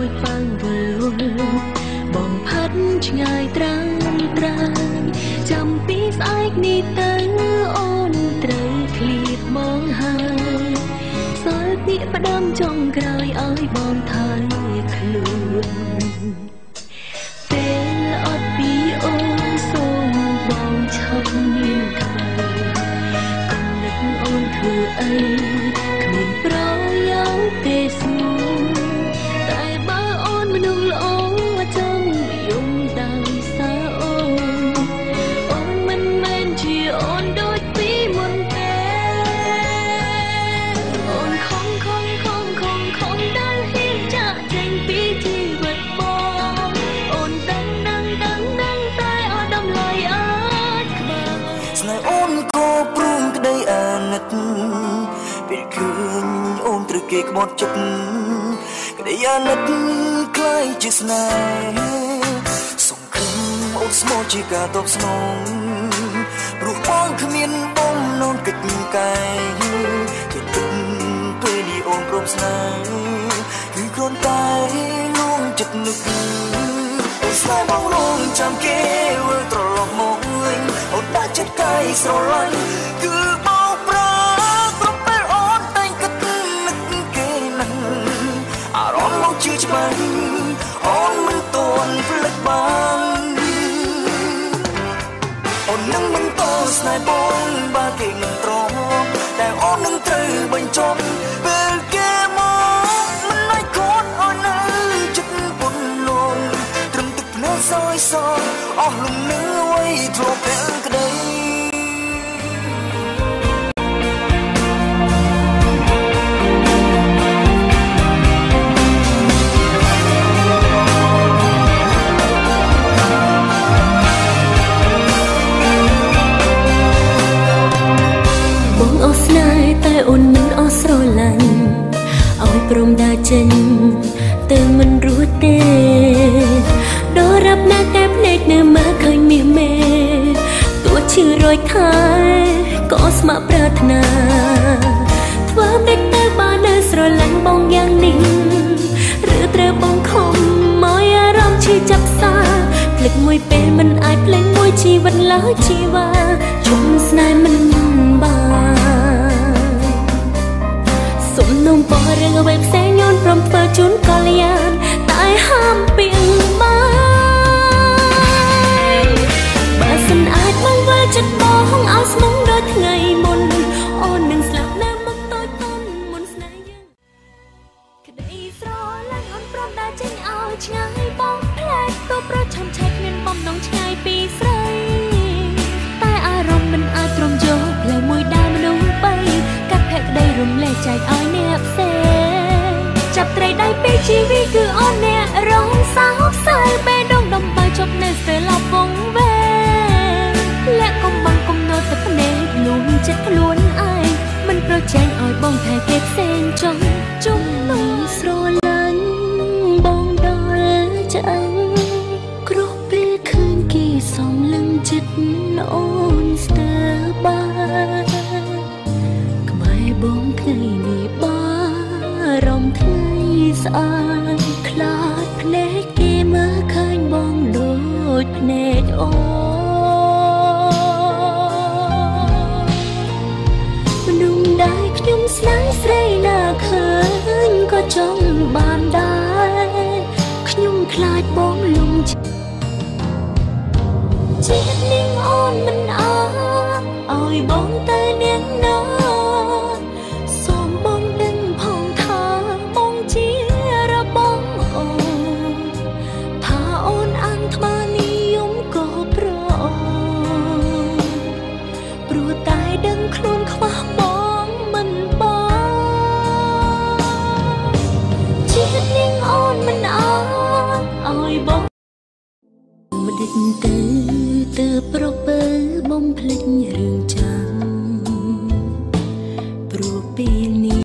ដូចប៉ាំងវល់បងផាត់ឆ្ងាយត្រាំត្រាំចាំពីស្អែកនេះទៅអូនត្រូវឃ្លៀតបងហើយសល់ពាក្យផ្ដាំចុងក្រោយឲ្យបងថើខ្លួនពេលអត់ពីអូនសូមបងឈប់មានកាយកុំនឹកអូនធ្វើអីគ្មានប្រយោជន៍ទេស្មូតែបើអូនមនុស្សល្អចង់យំដោយសារអូនមិនមែនជាអូនដូចពីមុនទេអូនខំដែលហ៊ានចាក់ចេញពីជីវិតបងអូនដឹងតែអត់ដំឡៃអត់ក្បែរស្នេហ៍អូនក៏ព្រួងក្តីអាណិតពេលឃើញអូនត្រូវគេក្បត់ចិត្តក្តីអាណិតคล้ายជាស្នេហ៍សង្ឃឹមអូនស្មោះជាការតបស្នងព្រោះបងគ្មានបំណងកិច្ចកាយគេគិតពេលនេះអូនព្រមស្នេហ៍គឺគ្រាន់តែលួងចិត្តនឹកអូនស្នេហ៍បងរងចាំគេវិលត្រឡប់មកវិញអូនដាក់ចិត្តកាយស្រឡាញ់គឺបងប្រើគ្រប់ពេលអូនតែងគិតនឹកគេនឹងអារម្មណ៍មកជឿច្បាស់អូនមិនទាន់ភ្លេចបានអូននឹងបន្តស្នេហ៍បងបើគេមិនត្រង់តែអូននឹងត្រូវបញ្ចប់ពេលគេមកមិនឲ្យខូចអូននៅចិត្តពុនលងត្រឹមទឹកភ្នែកសយសអស់លំនឹងអ្វីធ្លាប់ទាំងក្តីតែអូនមិនអស់ស្រឡាញ់ឲ្យព្រមដើរចេញទៅមិនរួចទេដរាបណាតែភ្នែកនៅមើលឃើញមាសមេទោះឈឺរយខែក៏ស្ម័គ្រប្រាថ្នាធ្វើមិនទៅបាននៅស្រឡាញ់បងយ៉ាងនេះឬត្រូវបងខំមកអារម្មណ៍ឈឺចាប់សាភ្លេចមួយពេលមិនអាចភ្លេចមួយជីវិតឡើយជីវ៉ាជុំស្នេហ៍មិនបានសុំនំពររឿងអ្វីផ្សេងញូនព្រមធ្វើជូនកល្យានតែហាមពីងបានបើសិនអាចមកវិលចិត្តបងឲ្យស្មុំដូចថ្ងៃមុនអូននឹងស្លាប់នៅមុខតូចតន់មុនស្នេហ៍យើងក្តីស្រឡាញ់អូនព្រមដើរចេញឲ្យឆ្ងាយបងផ្លែកទៅប្រឆាំឆែកគ្មានបំណងឆ្ងាយពីស្រីតែអារម្មណ៍មិនអាចទ្រាំយកផ្លូវមួយដែលមនុស្សបីកាត់ភក្តីរំលែកចែកឲ្យអ្នកផ្សេងចាប់ត្រីដៃពីជីវិតគឺអូនអ្នករងសោកសៅពេលដងដំបើជប់នៅស្ទើរឡប់វងវែងលាក់កំបាំងកំណត់ទឹកភ្នែកលួងចិត្តខ្លួនឯងមិនប្រចែងឲ្យបងថែគេផ្សេងចង់ជុំនោះស្រឡាញ់បងដល់ចឹងគ្រោះពេលឃើញគេសំលឹងចិត្តអូនស្ទើរបានបងថ្ងៃនេះបារម្ភថ្ងៃស្អាតខ្លាចភ្នែកគេមើលឃើញបងដូចភ្នែកអូមនុស្សដែលខ្ញុំស្នេហ៍ស្រីណាឃើញក៏ចង់បានដែរខ្ញុំខ្លាចបងលំចិត្តនាងអូនមិនអើឲ្យបងទៅនាង